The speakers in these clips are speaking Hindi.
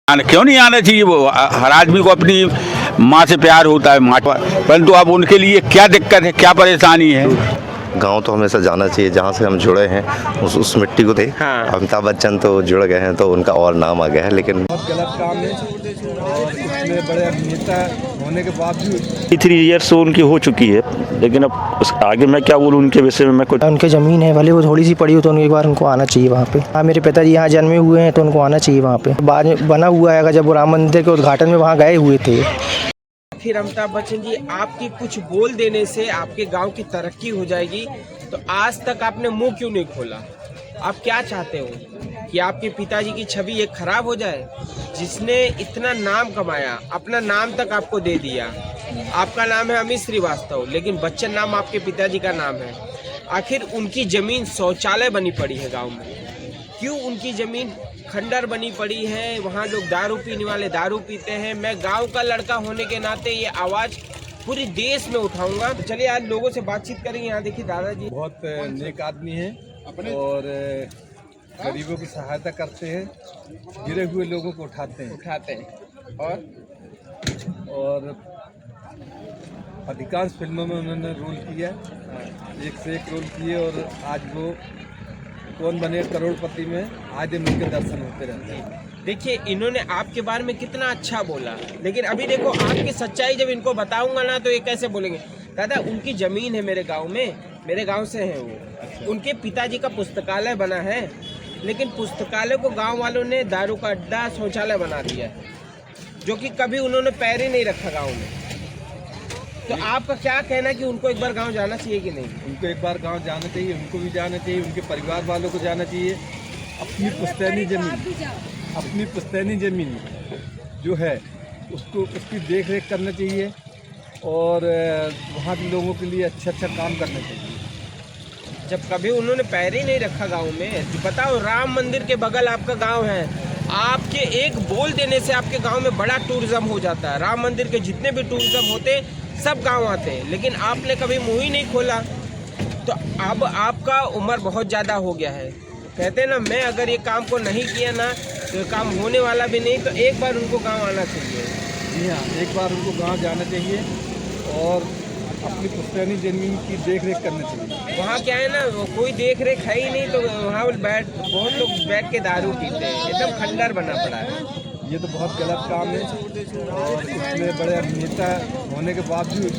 क्यों नहीं आना चाहिए? वो हर आदमी को अपनी माँ से प्यार होता है, माँ, परंतु अब उनके लिए क्या दिक्कत है, क्या परेशानी है? गांव तो हमेशा जाना चाहिए, जहाँ से हम जुड़े हैं उस मिट्टी को थे। हाँ। अमिताभ बच्चन तो जुड़ गए हैं तो उनका और नाम आ गया है, लेकिन बहुत गलत काम है और इतने बड़े अभिनेता होने के बावजूद 3 ईयर्स उनकी हो चुकी है, लेकिन अब आगे मैं क्या बोलूँ उनके विषय में। मैं कुछ उनके ज़मीन है, भले वो थोड़ी सी पड़ी हो तो एक बार उनको आना चाहिए वहाँ पे। हाँ, मेरे पिताजी यहाँ जन्मे हुए हैं तो उनको आना चाहिए वहाँ पे। बाद में बना हुआ है, जब वो राम मंदिर के उद्घाटन में वहाँ गए हुए थे। फिर अमिताभ बच्चन जी, आपकी कुछ बोल देने से आपके गांव की तरक्की हो जाएगी, तो आज तक आपने मुंह क्यों नहीं खोला? आप क्या चाहते हो कि आपके पिताजी की छवि एक खराब हो जाए? जिसने इतना नाम कमाया, अपना नाम तक आपको दे दिया। आपका नाम है अमित श्रीवास्तव, लेकिन बच्चन नाम आपके पिताजी का नाम है। आखिर उनकी जमीन शौचालय बनी पड़ी है गांव में, क्यों उनकी जमीन खंडर बनी पड़ी है? वहाँ लोग दारू पीने वाले दारू पीते हैं। मैं गांव का लड़का होने के नाते ये आवाज़ पूरे देश में उठाऊंगा। तो चलिए आज लोगों से बातचीत करेंगे। यहाँ देखिए दादाजी बहुत नेक आदमी हैं और गरीबों की सहायता करते हैं, गिरे हुए लोगों को उठाते हैं और अधिकांश फिल्मों में उन्होंने रोल किया, एक से एक रोल किए और आज वो कौन बने करोड़पति में आज दिन उनके दर्शन होते रहते हैं। देखिए, इन्होंने आपके बारे में कितना अच्छा बोला, लेकिन अभी देखो आपकी सच्चाई जब इनको बताऊंगा ना तो ये कैसे बोलेंगे? दादा, उनकी जमीन है मेरे गांव में, मेरे गांव से है वो। उनके पिताजी का पुस्तकालय बना है, लेकिन पुस्तकालय को गांव वालों ने दारू का अड्डा, शौचालय बना दिया है, जो कि कभी उन्होंने पैर ही नहीं रखा गाँव में। तो आपका क्या कहना है कि उनको एक बार गाँव जाना चाहिए कि नहीं? उनको एक बार गांव जाना चाहिए, उनको भी जाना चाहिए, उनके परिवार वालों को जाना चाहिए। अपनी पुश्तैनी ज़मीन जो है उसको उसकी देख रेख करना चाहिए और वहाँ के लोगों के लिए अच्छा काम करना चाहिए। जब कभी उन्होंने पैर ही नहीं रखा गांव में, जो बताओ, राम मंदिर के बगल आपका गांव है, आपके एक बोल देने से आपके गांव में बड़ा टूरिज्म हो जाता है। राम मंदिर के जितने भी टूरिज्म होते सब गांव आते हैं, लेकिन आपने कभी मुंह ही नहीं खोला। तो अब आपका उम्र बहुत ज़्यादा हो गया है। कहते हैं ना, मैं अगर ये काम को नहीं किया ना तो काम होने वाला भी नहीं। तो एक बार उनको गांव आना चाहिए। जी हाँ, एक बार उनको गांव जाना चाहिए और अपनी पुश्तैनी ज़मीन की देख रेख करना चाहिए। वहाँ क्या है ना, कोई देख रेख है ही नहीं, तो वहाँ बहुत लोग बैठ के दारू पीते हैं, एकदम खंडर बना पड़ा है। ये तो बहुत गलत काम है और इतने बड़े अभिनेता होने के बावजूद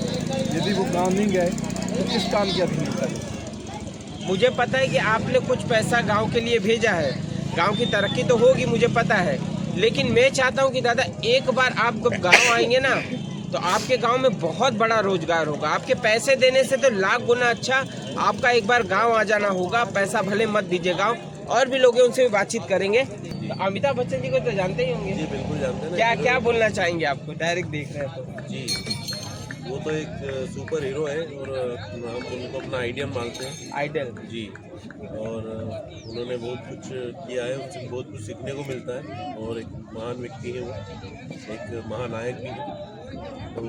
यदि वो गांव नहीं गए तो किस काम के अभिनेता है? मुझे पता है कि आपने कुछ पैसा गांव के लिए भेजा है, गांव की तरक्की तो होगी, मुझे पता है, लेकिन मैं चाहता हूं कि दादा एक बार आप जब गांव आएंगे ना तो आपके गांव में बहुत बड़ा रोजगार होगा। आपके पैसे देने से तो लाख गुना अच्छा आपका एक बार गांव आ जाना होगा। पैसा भले मत दीजिए गांव, और भी लोग हैं उनसे भी बातचीत करेंगे। तो अमिताभ बच्चन जी को तो जानते ही होंगे। जी बिल्कुल जानते हैं। क्या क्या बोलना चाहेंगे? आपको डायरेक्ट देख रहे हैं तो। जी, वो तो एक सुपर हीरो है और हम उनको अपना आइडियल मानते हैं, आइडल जी। और उन्होंने बहुत कुछ किया है, उनसे बहुत कुछ सीखने को मिलता है और एक महान व्यक्ति है वो, एक महानायक भी है, तो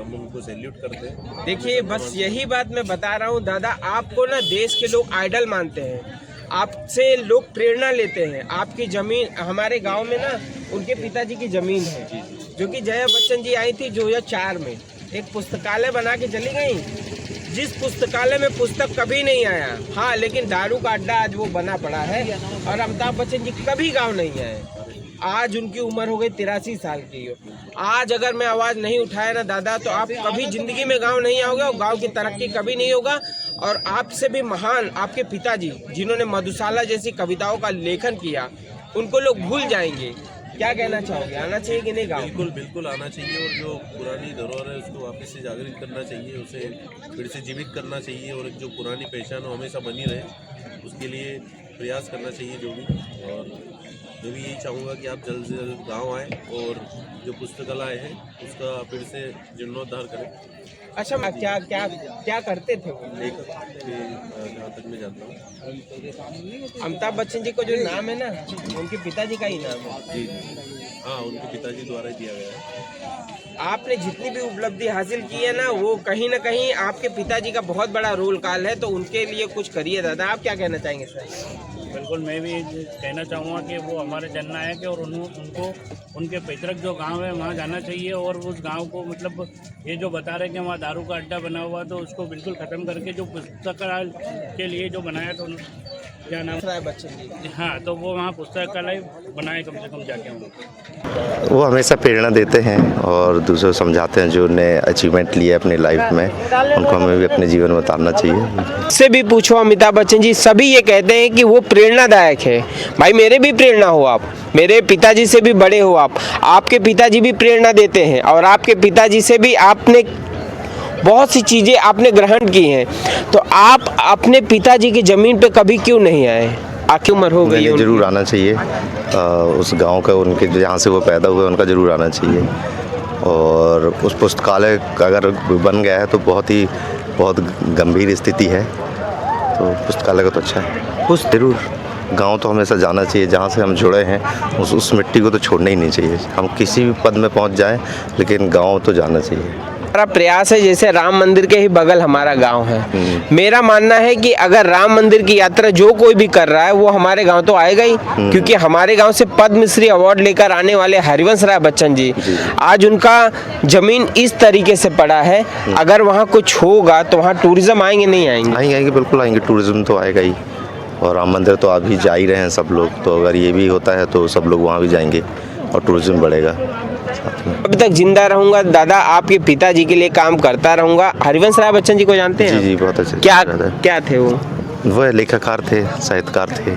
हम उनको सैल्यूट करते हैं। देखिए, बस यही बात मैं बता रहा हूँ दादा, आपको ना देश के लोग आइडल मानते हैं, आपसे लोग प्रेरणा लेते हैं। आपकी ज़मीन, हमारे गांव में ना उनके पिताजी की ज़मीन है, जो कि जया बच्चन जी आई थी 2004 में, एक पुस्तकालय बना के चली गई, जिस पुस्तकालय में पुस्तक कभी नहीं आया। हाँ, लेकिन दारू का अड्डा आज वो बना पड़ा है और अमिताभ बच्चन जी कभी गाँव नहीं आए। आज उनकी उम्र हो गई 83 साल की। आज अगर मैं आवाज़ नहीं उठाया ना दादा, तो आप कभी ज़िंदगी में गांव नहीं आओगे और गांव की तरक्की कभी नहीं होगा। और आपसे भी महान आपके पिताजी, जिन्होंने मधुशाला जैसी कविताओं का लेखन किया, उनको लोग भूल जाएंगे। क्या कहना चाहोगे? आना चाहिए कि नहीं गाँव? बिल्कुल बिल्कुल आना चाहिए और जो पुरानी धरोहर है उसको वापस से जागृत करना चाहिए, उसे फिर से जीवित करना चाहिए और एक जो पुरानी पहचान हो हमेशा बनी रहे, उसके लिए प्रयास करना चाहिए जो भी। और मैं भी यही चाहूँगा कि आप जल्द से जल्द गाँव आएँ और जो पुस्तकालय है उसका फिर से जीर्णोद्धार करें। अच्छा, क्या क्या क्या करते थे वो? लेखक के जहाँ तक मैं जानता हूँ, अमिताभ बच्चन जी को जो नाम है ना, उनके पिताजी का ही नाम है। जी हाँ, उनके पिताजी द्वारा ही दिया गया है। आपने जितनी भी उपलब्धि हासिल की है ना, वो कहीं ना कहीं आपके पिताजी का बहुत बड़ा रोल काल है, तो उनके लिए कुछ करिए दादा। आप क्या कहना चाहेंगे सर? बिल्कुल मैं भी कहना चाहूँगा कि वो हमारे जननायक है और उनको उनके पैतृक जो गांव है वहाँ जाना चाहिए और उस गांव को मतलब ये जो बता रहे हैं कि वहाँ दारू का अड्डा बना हुआ तो उसको बिल्कुल ख़त्म करके जो पुस्तकालय के लिए जो बनाया था क्या नाम राय बच्चन जी, हाँ तो वो वहाँ पुस्तकालय बनाए कम से कम जाके वहाँ। वो हमेशा प्रेरणा देते हैं और दूसरों को समझाते हैं जो उन्हें अचीवमेंट लिए अपनी लाइफ में, उनको हमें भी अपने जीवन में उतारना चाहिए। से भी पूछो अमिताभ बच्चन जी, सभी ये कहते हैं कि वो प्रेरणादायक है। भाई मेरे भी प्रेरणा हो आप, मेरे पिताजी से भी बड़े हो आप, आपके पिताजी भी प्रेरणा देते हैं और आपके पिताजी से भी आपने बहुत सी चीज़ें आपने ग्रहण की हैं, तो आप अपने पिताजी की ज़मीन पे कभी क्यों नहीं आए? आखिर उम्र हो गई है, जरूर आना चाहिए। उस गांव का, उनके जहाँ से वो पैदा हुए उनका जरूर आना चाहिए। और उस पुस्तकालय अगर बन गया है तो बहुत गंभीर स्थिति है, तो पुस्तकालय का तो अच्छा है। जरूर गांव तो हमेशा जाना चाहिए, जहाँ से हम जुड़े हैं उस मिट्टी को तो छोड़ना ही नहीं चाहिए। हम किसी भी पद में पहुँच जाएं लेकिन गांव तो जाना चाहिए। हमारा प्रयास है, जैसे राम मंदिर के ही बगल हमारा गांव है। मेरा मानना है कि अगर राम मंदिर की यात्रा जो कोई भी कर रहा है वो हमारे गांव तो आएगा ही, क्योंकि हमारे गांव से पद्मश्री अवार्ड लेकर आने वाले हरिवंश राय बच्चन जी, आज उनका जमीन इस तरीके से पड़ा है, अगर वहाँ कुछ होगा तो वहाँ टूरिज्म आएंगे नहीं आएंगे? आएंगे बिल्कुल आएंगे, टूरिज्म तो आएगा ही। और राम मंदिर तो अभी जा ही रहे हैं सब लोग, तो अगर ये भी होता है तो सब लोग वहाँ भी जाएंगे और टूरिज्म बढ़ेगा। अभी तक जिंदा रहूंगा दादा, आपके पिताजी के लिए काम करता रहूंगा। हरिवंश राय बच्चन जी को जानते हैं? जी बहुत अच्छे। क्या थे वो लेखककार थे, साहित्यकार थे।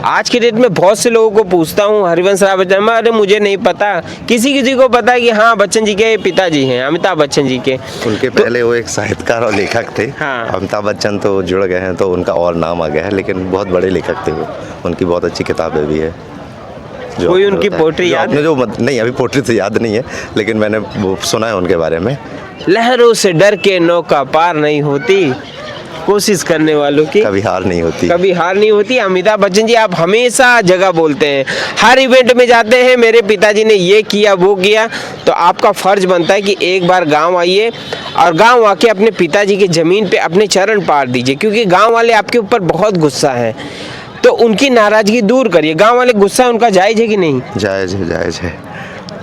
आज के डेट में बहुत से लोगों को पूछता हूँ हरिवंश राय बच्चन, अरे मुझे नहीं पता, किसी को पता है कि हाँ बच्चन जी के पिताजी हैं, अमिताभ बच्चन जी के। उनके पहले वो एक साहित्यकार और लेखक थे। हाँ। अमिताभ बच्चन तो जुड़ गए हैं तो उनका और नाम आ गया है, लेकिन बहुत बड़े लेखक थे वो। उनकी बहुत अच्छी किताबें भी है। कोई उनकी पोट्री याद है? नहीं, अभी पोट्री तो याद नहीं है, लेकिन मैंने वो सुना है उनके बारे में। लहरों से डर के नौका पार नहीं होती, कोशिश करने वालों की कभी हार नहीं होती। कभी हार नहीं होती। अमिताभ बच्चन जी आप हमेशा जगह बोलते हैं, हर इवेंट में जाते हैं, मेरे पिताजी ने ये किया वो किया, तो आपका फर्ज बनता है कि एक बार गांव आइए और गांव आके अपने पिताजी की ज़मीन पे अपने चरण पार दीजिए, क्योंकि गांव वाले आपके ऊपर बहुत गुस्सा है, तो उनकी नाराज़गी दूर करिए। गांव वाले गुस्सा उनका जायज़ है कि नहीं? जायज़ है।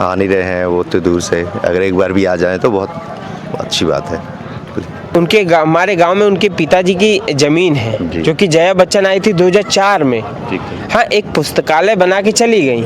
आ नहीं रहे हैं वो तो दूर से, अगर एक बार भी आ जाएं तो बहुत अच्छी बात है। हमारे गांव में उनके पिताजी की ज़मीन है, जो कि जया बच्चन आई थी 2004 में। हाँ, एक पुस्तकालय बना के चली गई।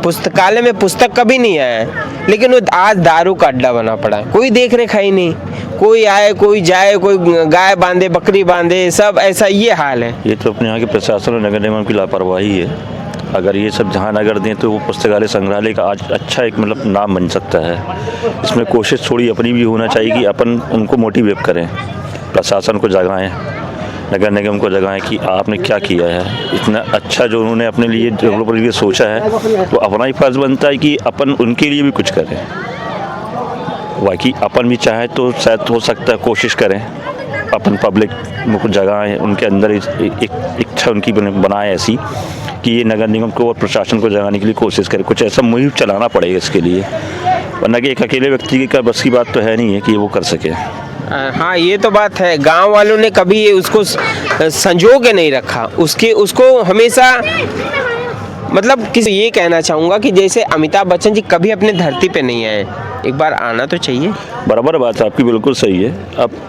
पुस्तकालय में पुस्तक कभी नहीं आया, लेकिन वो आज दारू का अड्डा बना पड़ा है, कोई देख रेख है ही नहीं, कोई आए कोई जाए, कोई गाय बांधे बकरी बांधे, सब ऐसा ये हाल है। ये तो अपने यहाँ के प्रशासन और नगर निगम की लापरवाही है। अगर ये सब ध्यान अगर दें तो वो पुस्तकालय संग्रहालय का आज अच्छा एक मतलब नाम बन सकता है। इसमें कोशिश थोड़ी अपनी भी होना चाहिए कि अपन उनको मोटिवेट करें, प्रशासन को जगाएं, नगर निगम को जगाएं कि आपने क्या किया है, इतना अच्छा जो उन्होंने अपने लिए डेवलपर के लिए सोचा है, तो अपना ही फर्ज बनता है कि अपन उनके लिए भी कुछ करें। बाकी अपन भी चाहे तो शायद हो सकता है कोशिश करें, अपन पब्लिक को जगाएं, उनके अंदर एक इच्छा उनकी बनाएं ऐसी कि ये नगर निगम को और प्रशासन को जगाने के लिए कोशिश करें। कुछ ऐसा मुहिम चलाना पड़ेगा इसके लिए, वरना कि एक अकेले व्यक्ति की बस की बात तो है नहीं है कि वो कर सके। हाँ, ये तो बात है, गांव वालों ने कभी उसको संजो के नहीं रखा, उसको हमेशा मतलब किसी ये कहना चाहूँगा कि जैसे अमिताभ बच्चन जी कभी अपने धरती पे नहीं आए, एक बार आना तो चाहिए। बराबर बात है आपकी, बिल्कुल सही है। अब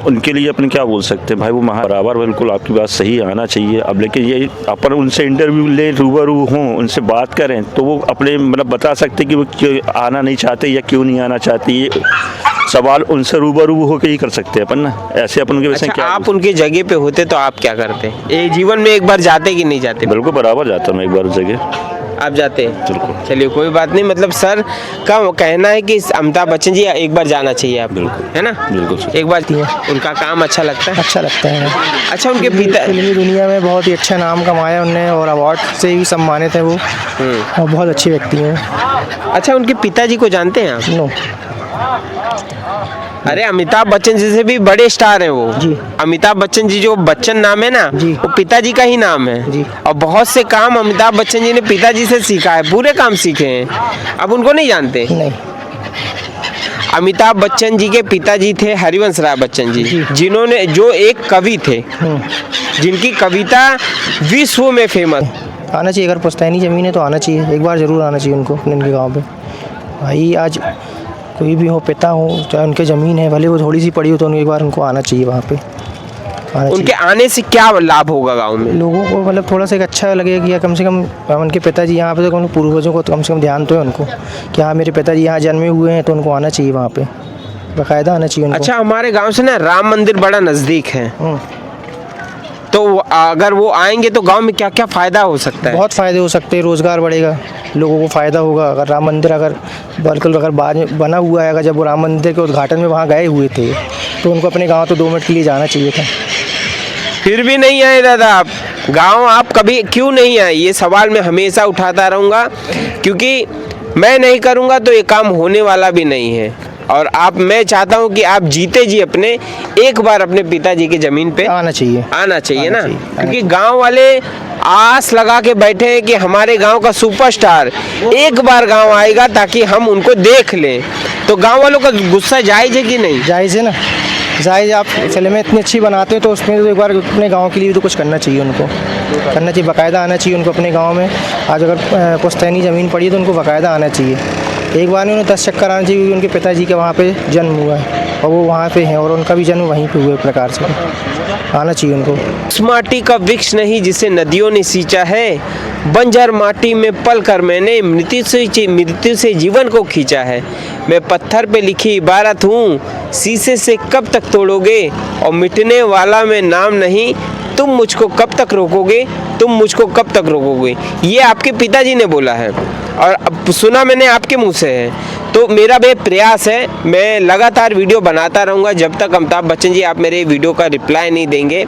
उनके लिए अपन क्या बोल सकते हैं भाई, वो बराबर बिल्कुल आपकी बात सही आना चाहिए। अब लेकिन ये अपन उनसे इंटरव्यू ले, रूबरू हों, उनसे बात करें तो वो अपने मतलब बता सकते कि वो क्यों आना नहीं चाहते या क्यों नहीं आना चाहते। ये सवाल उनसे रूबरू होकर ही कर सकते हैं अपन ना, ऐसे अपन उनके वैसे क्या। आप उनकी जगह पे होते तो आप क्या करते? ये जीवन में एक बार जाते कि नहीं जाते? बिल्कुल बराबर जाता हूँ एक बार उस जगह। आप जाते हैं? बिल्कुल। चलिए कोई बात नहीं, मतलब सर का कहना है कि अमिताभ बच्चन जी एक बार जाना चाहिए आप, बिल्कुल है ना? बिल्कुल एक बार उनका काम अच्छा लगता है। अच्छा लगता है। अच्छा, उनके पिता फिल्मी दुनिया में बहुत ही अच्छा नाम कमाया उनने और अवार्ड से भी सम्मानित है वो, और बहुत अच्छे व्यक्ति हैं। अच्छा, उनके पिताजी को जानते हैं आप? नो। अरे अमिताभ बच्चन जी से भी बड़े स्टार हैं वो जी। अमिताभ बच्चन जी, जो बच्चन नाम है ना जी, वो पिताजी का ही नाम है जी। और बहुत से काम अमिताभ बच्चन जी ने पिताजी से सीखा है, पूरे काम सीखे हैं। अब उनको नहीं जानते? नहीं। अमिताभ बच्चन जी के पिताजी थे हरिवंश राय बच्चन जी, जिन्होंने जो एक कवि थे, जिनकी कविता विश्व में फेमस। आना चाहिए, अगर पुश्तैनी ज़मीन है तो आना चाहिए, एक बार ज़रूर आना चाहिए उनको उनके गांव पे। भाई आज कोई भी हो, पिता हो, चाहे उनके ज़मीन है, भले वो थोड़ी सी पड़ी हो, तो एक बार उनको आना चाहिए वहाँ पे। उनके आने से क्या लाभ होगा गांव में? लोगों को मतलब थोड़ा सा एक अच्छा लगेगा कि यार कम से कम उनके पिताजी यहाँ पे, तो उन पूर्वजों को तो कम से कम ध्यान तो है उनको कि हाँ मेरे पिताजी यहाँ जन्मे हुए हैं, तो उनको आना चाहिए वहाँ पे, बाकायदा आना चाहिए उनको। अच्छा, हमारे गांव से ना राम मंदिर बड़ा नज़दीक है, तो अगर वो आएंगे तो गांव में क्या क्या फ़ायदा हो सकता है? बहुत फ़ायदे हो सकते हैं, रोज़गार बढ़ेगा, लोगों को फ़ायदा होगा। अगर राम मंदिर अगर बिल्कुल अगर बाद में बना हुआ है, अगर जब वो राम मंदिर के उद्घाटन में वहाँ गए हुए थे, तो उनको अपने गाँव तो 2 मिनट के लिए जाना चाहिए था। फिर भी नहीं आए दादा आप गांव, आप कभी क्यों नहीं आए? ये सवाल मैं हमेशा उठाता रहूँगा, क्योंकि मैं नहीं करूँगा तो ये काम होने वाला भी नहीं है। और मैं चाहता हूँ कि आप जीते जी अपने एक बार अपने पिताजी की ज़मीन पे आना चाहिए ना, क्योंकि गांव वाले आस लगा के बैठे हैं कि हमारे गांव का सुपरस्टार एक बार गांव आएगा ताकि हम उनको देख लें। तो गांव वालों का गुस्सा जायज़ है कि नहीं? जायज़ है ना, जायज़। आप फिल्में इतनी अच्छी बनाते हो तो उसमें तो एक बार अपने गांव के लिए भी तो कुछ करना चाहिए, उनको करना चाहिए, बाकायदा आना चाहिए उनको अपने गांव में। आज अगर पुश्तैनी ज़मीन पड़ी है तो उनको बाकायदा आना चाहिए, एक बार नहीं उन्हें 10 चक्कर आना चाहिए, क्योंकि उनके पिताजी का वहाँ पे जन्म हुआ है और वो वहाँ पे हैं और उनका भी जन्म वहीं पे हुए प्रकार से, आना चाहिए उनको। उस माटी का वृक्ष नहीं जिसे नदियों ने सींचा है, बंजर माटी में पल कर मैंने मृत्यु से जीवन को खींचा है। मैं पत्थर पे लिखी इबारत हूँ, शीशे से कब तक तोड़ोगे, और मिटने वाला मैं नाम नहीं, तुम मुझको कब तक रोकोगे, तुम मुझको कब तक रोकोगे। ये आपके पिताजी ने बोला है और अब सुना मैंने आपके मुंह से है। तो मेरा भी प्रयास है, मैं लगातार वीडियो बनाता रहूँगा जब तक अमिताभ बच्चन जी आप मेरे वीडियो का रिप्लाई नहीं देंगे।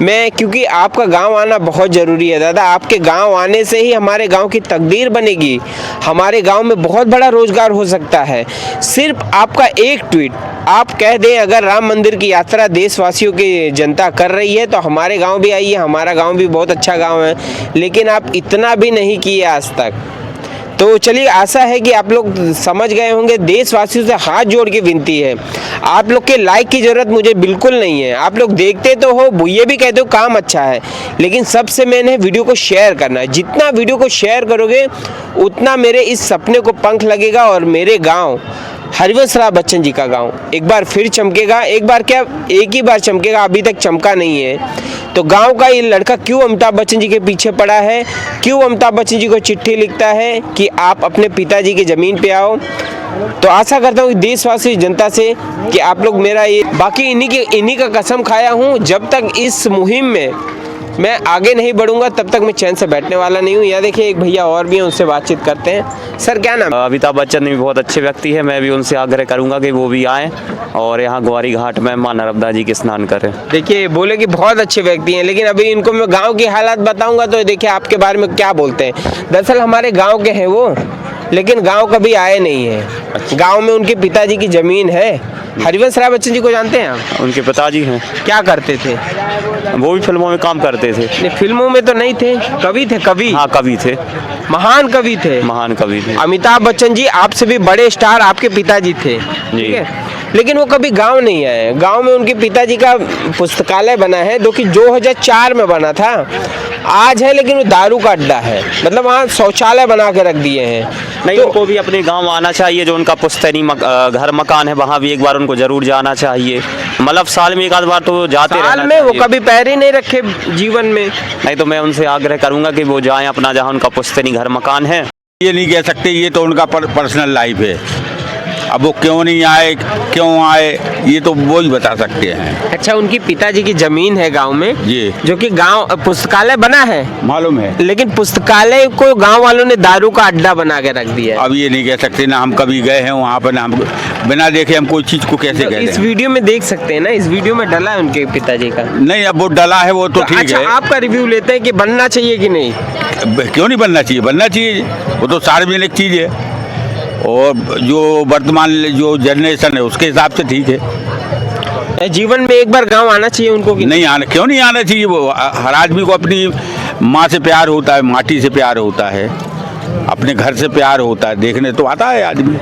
क्योंकि आपका गांव आना बहुत ज़रूरी है दादा, आपके गांव आने से ही हमारे गांव की तकदीर बनेगी, हमारे गांव में बहुत बड़ा रोजगार हो सकता है। सिर्फ आपका एक ट्वीट आप कह दें, अगर राम मंदिर की यात्रा देशवासियों की जनता कर रही है तो हमारे गांव भी आइए, हमारा गांव भी बहुत अच्छा गांव है, लेकिन आप इतना भी नहीं किए आज तक। तो चलिए, आशा है कि आप लोग समझ गए होंगे। देशवासियों से हाथ जोड़ के विनती है, आप लोग के लाइक की ज़रूरत मुझे बिल्कुल नहीं है। आप लोग देखते तो हो, ये भी कहते हो काम अच्छा है, लेकिन सबसे मेन है वीडियो को शेयर करना है। जितना वीडियो को शेयर करोगे उतना मेरे इस सपने को पंख लगेगा और मेरे गाँव हरिवंश राय बच्चन जी का गांव एक बार फिर चमकेगा। एक बार क्या, एक ही बार चमकेगा, अभी तक चमका नहीं है। तो गांव का ये लड़का क्यों अमिताभ बच्चन जी के पीछे पड़ा है, क्यों अमिताभ बच्चन जी को चिट्ठी लिखता है कि आप अपने पिताजी की ज़मीन पे आओ। तो आशा करता हूँ देशवासी जनता से कि आप लोग मेरा ये, बाकी इन्हीं का कसम खाया हूँ, जब तक इस मुहिम में मैं आगे नहीं बढ़ूंगा तब तक मैं चैन से बैठने वाला नहीं हूँ। यहाँ देखिए एक भैया और भी हैं, उनसे बातचीत करते हैं। सर क्या नाम? अमिताभ बच्चन भी बहुत अच्छे व्यक्ति है, मैं भी उनसे आग्रह करूंगा कि वो भी आएँ और यहाँ ग्वारी घाट में माँ नर्मदा जी के स्नान करें। देखिए बोले कि बहुत अच्छे व्यक्ति हैं, लेकिन अभी इनको मैं गाँव की हालात बताऊँगा तो देखिए आपके बारे में क्या बोलते हैं। दरअसल हमारे गाँव के हैं वो, लेकिन गाँव कभी आए नहीं है। गाँव में उनके पिताजी की ज़मीन है। हरिवंश राय बच्चन जी को जानते हैं आप? उनके पिताजी हैं। क्या करते थे? वो भी फिल्मों में काम करते थे। नहीं, फिल्मों में तो नहीं थे, कवि थे। कवि? हाँ कवि थे, महान कवि थे। महान कवि थे। अमिताभ बच्चन जी आपसे भी बड़े स्टार आपके पिताजी थे, ठीक है, लेकिन वो कभी गांव नहीं आए। गांव में उनके पिताजी का पुस्तकालय बना है, जो कि 2004 में बना था, आज है लेकिन वो दारू का अड्डा है, मतलब वहाँ शौचालय बना के रख दिए हैं। नहीं, तो उनको भी अपने गांव आना चाहिए, जो उनका पुश्तैनी घर मकान है वहाँ भी एक बार उनको जरूर जाना चाहिए। मतलब साल में एक आध बार तो जाते रहना साल में वो कभी पैर ही नहीं रखे जीवन में। नहीं तो मैं उनसे आग्रह करूंगा कि वो जाएं अपना, जहाँ उनका पुश्तैनी घर मकान है। ये नहीं कह सकते, ये तो उनका पर्सनल लाइफ है। अब वो क्यों नहीं आए, क्यों आए, ये तो वो ही बता सकते हैं। अच्छा, उनकी पिताजी की जमीन है गांव में जी, जो कि गांव पुस्तकालय बना है, मालूम है, लेकिन पुस्तकालय को गांव वालों ने दारू का अड्डा बना के रख दिया है। अब ये नहीं कह सकते ना, हम कभी गए हैं वहाँ पर, ना हम बिना देखे हम कोई चीज़ को कैसे कहते हैं। इस वीडियो में देख सकते हैं ना, इस वीडियो में डला है उनके पिताजी का। नहीं, अब वो डला है वो तो ठीक अच्छा, है। आपका रिव्यू लेते हैं कि बनना चाहिए कि नहीं? क्यों नहीं बनना चाहिए, बनना चाहिए, वो तो सार्वजनिक चीज़ है और जो वर्तमान जो जनरेशन है उसके हिसाब से ठीक है। जीवन में एक बार गांव आना चाहिए उनको कि नहीं आना, क्यों नहीं आना चाहिए? वो हर आदमी को अपनी माँ से प्यार होता है, माटी से प्यार होता है, अपने घर से प्यार होता है, देखने तो आता है आदमी,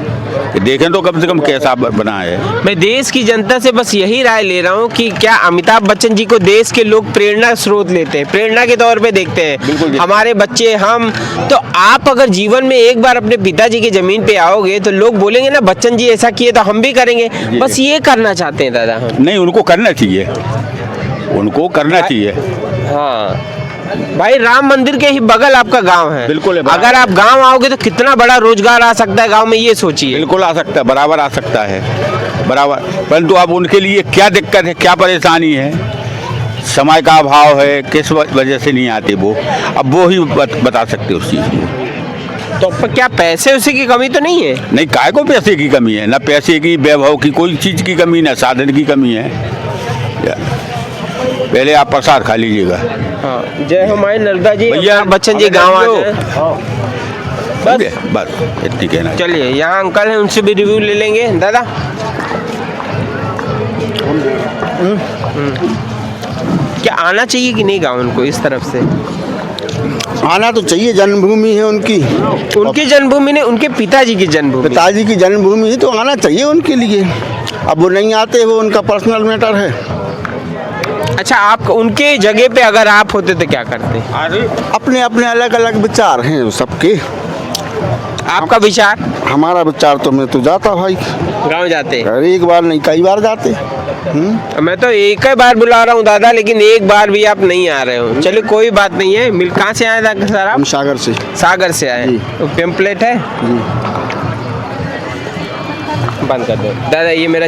देखें तो कम से कम कैसा बना है। मैं देश की जनता से बस यही राय ले रहा हूँ कि क्या अमिताभ बच्चन जी को देश के लोग प्रेरणा स्रोत लेते हैं, प्रेरणा के तौर पे देखते हैं, हमारे बच्चे हम, तो आप अगर जीवन में एक बार अपने पिताजी की जमीन पे आओगे तो लोग बोलेंगे ना बच्चन जी ऐसा किए तो हम भी करेंगे, बस ये करना चाहते हैं दादा हम। नहीं, उनको करना चाहिए, उनको करना चाहिए। हाँ भाई, राम मंदिर के ही बगल आपका गांव है, बिल्कुल है। अगर आप गांव आओगे तो कितना बड़ा रोजगार आ सकता है गांव में, ये सोचिए। बिल्कुल आ सकता है, बराबर आ सकता है, बराबर। परंतु अब उनके लिए क्या दिक्कत है, क्या परेशानी है, समय का अभाव है, किस वजह से नहीं आते वो, अब वो ही बता सकते उस चीज़ को। तो क्या पैसे उसी की कमी तो नहीं है? नहीं, काय को पैसे की कमी है, ना पैसे की, वैभव की, कोई चीज़ की कमी, ना साधन की कमी है। पहले आप प्रसाद खा लीजिएगा। हाँ, जय हो माई नर्मदा जी, भैया बच्चन जी गाँव आ जाए। बस इतनी कहना। चलिए, यहाँ अंकल हैं, उनसे भी रिव्यू ले लेंगे। दादा क्या आना चाहिए कि नहीं गाँव उनको इस तरफ से? आना तो चाहिए, जन्मभूमि है उनकी जन्मभूमि ने, उनके पिताजी की जन्मभूमि, पिताजी की जन्मभूमि है तो आना चाहिए उनके लिए। अब वो नहीं आते, वो उनका पर्सनल मैटर है। अच्छा, आप उनके जगह पे अगर आप होते तो क्या करते? अपने अपने अलग अलग विचार हैं सबके। आपका विचार? हमारा विचार तो मैं तो जाता भाई, गांव जाते? अरे एक बार नहीं, कई बार जाते। मैं तो एक ही बार बुला रहा हूँ दादा, लेकिन एक बार भी आप नहीं आ रहे हो। चलिए कोई बात नहीं है। मिल कहाँ से आए था सर आप? हम सागर से। सागर से आए, तो पेम्पलेट है? बंद कर दो दादा, ये मेरा